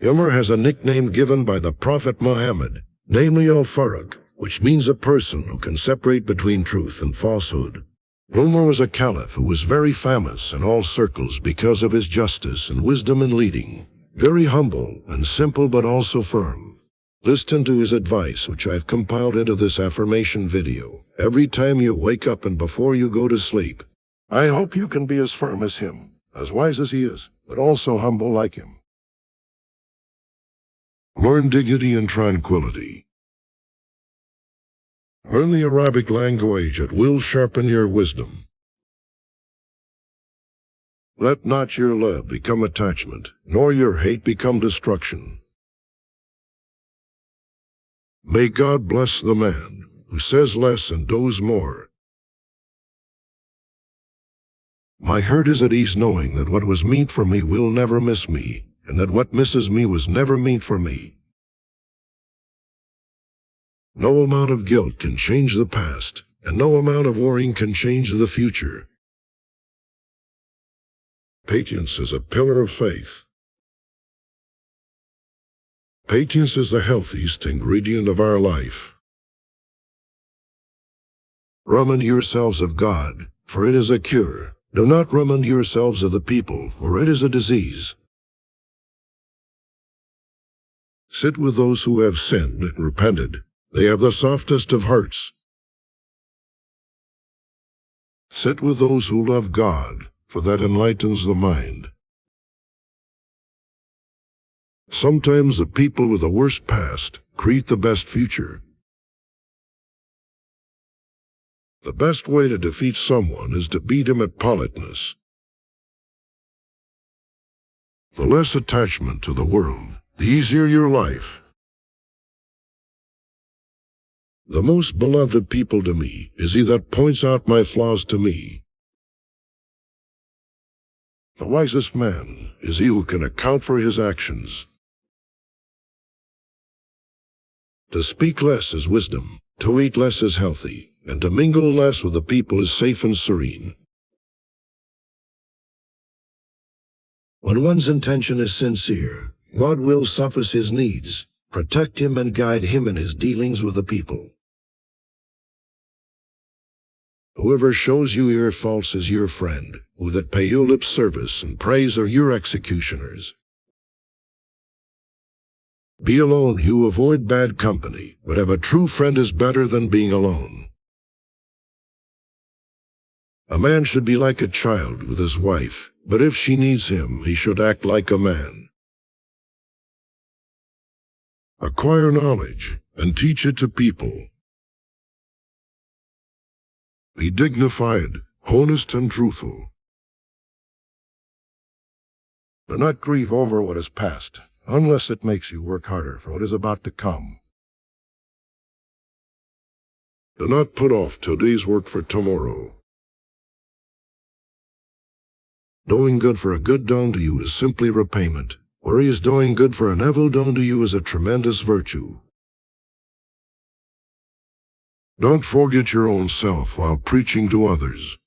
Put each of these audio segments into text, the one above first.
Umar has a nickname given by the Prophet Muhammad, namely Al-Faruq, which means a person who can separate between truth and falsehood. Umar was a caliph who was very famous in all circles because of his justice and wisdom in leading. Very humble and simple but also firm. Listen to his advice, which I've compiled into this affirmation video, every time you wake up and before you go to sleep. I hope you can be as firm as him, as wise as he is, but also humble like him. Learn dignity and tranquility. Learn the Arabic language, it will sharpen your wisdom. Let not your love become attachment, nor your hate become destruction. May God bless the man who says less and does more. My heart is at ease knowing that what was meant for me will never miss me, and that what misses me was never meant for me. No amount of guilt can change the past, and no amount of worrying can change the future. Patience is a pillar of faith. Patience is the healthiest ingredient of our life. Remind yourselves of God, for it is a cure. Do not remind yourselves of the people, for it is a disease. Sit with those who have sinned and repented. They have the softest of hearts. Sit with those who love God, for that enlightens the mind. Sometimes the people with the worst past create the best future. The best way to defeat someone is to beat him at politeness. The less attachment to the world, the easier your life. The most beloved people to me is he that points out my flaws to me. The wisest man is he who can account for his actions. To speak less is wisdom, to eat less is healthy, and to mingle less with the people is safe and serene. When one's intention is sincere, God will suffice his needs, protect him and guide him in his dealings with the people. Whoever shows you your faults is your friend, who that pay you lip service and praise are your executioners. Be alone, you avoid bad company, but have a true friend is better than being alone. A man should be like a child with his wife, but if she needs him, he should act like a man. Acquire knowledge and teach it to people. Be dignified, honest, and truthful. Do not grieve over what is past, unless it makes you work harder for what is about to come. Do not put off today's work for tomorrow. Doing good for a good done to you is simply repayment, whereas doing good for an evil done to you is a tremendous virtue. Don't forget your own self while preaching to others.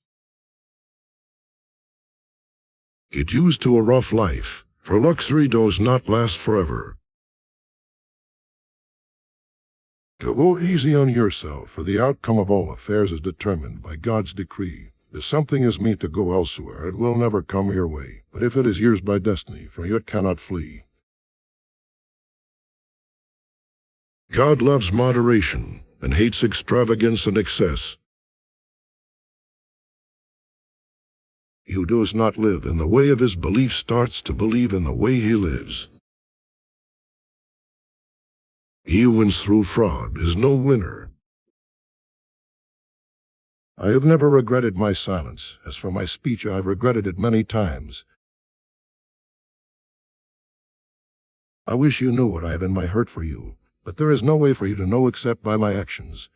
Get used to a rough life, for luxury does not last forever. Go easy on yourself, for the outcome of all affairs is determined by God's decree. If something is meant to go elsewhere, it will never come your way, but if it is yours by destiny, for you it cannot flee. God loves moderation and hates extravagance and excess. He who does not live in the way of his belief starts to believe in the way he lives. He who wins through fraud is no winner. I have never regretted my silence. As for my speech, I have regretted it many times. I wish you knew what I have in my heart for you, but there is no way for you to know except by my actions.